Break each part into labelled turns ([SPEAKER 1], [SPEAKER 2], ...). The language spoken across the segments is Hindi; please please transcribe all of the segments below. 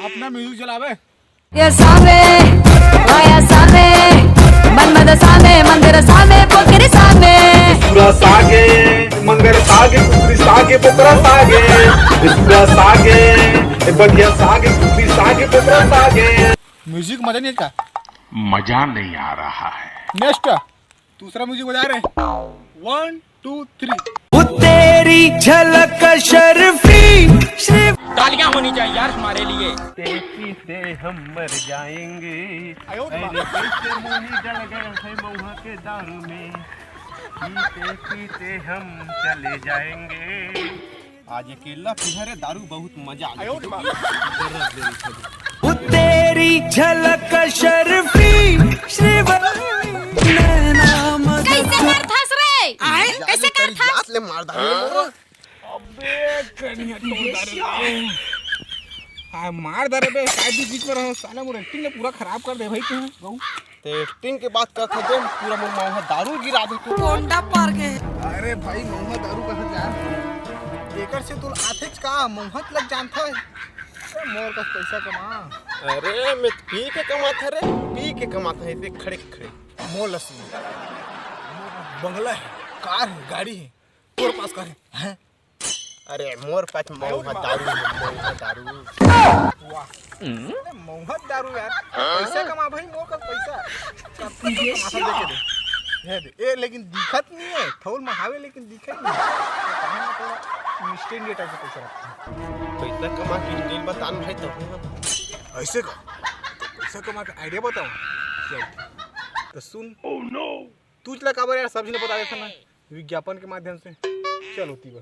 [SPEAKER 1] अपना म्यूजिक चलावे।
[SPEAKER 2] ये सामे वाया सामे मनमद सामे मंदिर सामे पोखरी सामे
[SPEAKER 3] सुरा सागे मंगर सागे कुकरी सागे पोकरा सागे सुरा सागे बढ़िया सागे कुकरी सागे पोकरा सागे।
[SPEAKER 1] म्यूजिक मजा नहीं का?
[SPEAKER 4] मजा नहीं आ रहा है।
[SPEAKER 1] नेक्स्ट दूसरा म्यूजिक बजा रहे। 1 2 3।
[SPEAKER 5] तेरी झलक शर्फी
[SPEAKER 6] तालियां होनी चाहिए यार हमारे लिए।
[SPEAKER 3] तेजी से हम मर जाएंगे
[SPEAKER 1] आयो
[SPEAKER 3] कैसे मोही जल गए है महुआ के दारू में पीते पीते हम चले जाएंगे।
[SPEAKER 1] आज अकेला पिहरे दारू बहुत मजा आ
[SPEAKER 3] आयो
[SPEAKER 5] तेरी झलक शर्फी
[SPEAKER 2] कैसे कर धस रे कैसे कर धस
[SPEAKER 1] ले मार दारू। हाँ मार दे बे काय भी बीच में रहो साला मोर एक्टिंग ने पूरा खराब कर दे भाई तू। गऊ ते एक्टिंग के बात करत दे पूरा मोर मौहा दारू गिरा दे तू।
[SPEAKER 2] कोंडा पर गए।
[SPEAKER 1] अरे भाई मौहा दारू कहत यार एकर से तू आथेच का मौहत लग जानता है। मोर का पैसा कमा।
[SPEAKER 3] अरे मैं पी के कमाता रे पी के कमाता है देख खड़े खड़े
[SPEAKER 1] मोर लस्सी बंगला है कार है गाड़ी है तोर पास कार है।
[SPEAKER 3] अरे मोर पास महुआ दारू है महुआ दारू।
[SPEAKER 1] वाह अरे मौहत दारू यार पैसा कमा भाई मोर का पैसा कब कमाता दे दे ए लेकिन दिखत नहीं है थोल महावे लेकिन दिखत नहीं कहां तो मिस्टेक डेटा से पैसा रखता
[SPEAKER 3] पैसा कमा के डिटेल बतान भाई तो
[SPEAKER 1] ऐसे का पैसा कमा के आइडिया बताओ चल तो सुन। ओह नो तू चला काबर यार सब्जी ने बता देता ना विज्ञापन के माध्यम से चल होती बा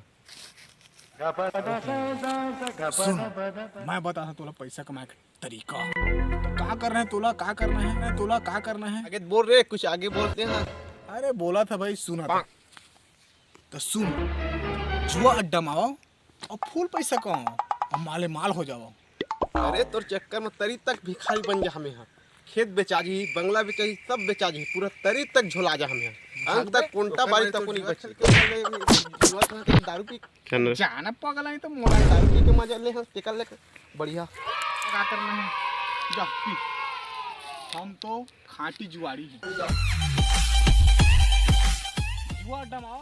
[SPEAKER 1] सुन मैं बता रहा तोला पैसा कमाए का तरीका। तो क्या करना है तोला क्या करना है तोला क्या करना है
[SPEAKER 3] आगे बोल रहे कुछ आगे बोलते हैं।
[SPEAKER 1] अरे बोला था भाई सुना था तो सुन जुआ अड्डा माओ और फुल पैसा कमाओ और माले माल हो जाओ।
[SPEAKER 3] अरे तोर चक्कर में तरी तक भिखारी बन जा हमें यहाँ खेत बेचा जी बंगला बेचा जी सब बेचा जी पूरा तरी तक झोला जा हमें अंत तक कोंटा बारी तक नहीं बची दारू पी
[SPEAKER 1] जाना पागल है तो मोला
[SPEAKER 3] दारू पी के मजा ले टिकल ले बढ़िया
[SPEAKER 1] क्या करना है जा पी। हम तो खाटी जुआड़ी हैं जुआ अड्डा माओ।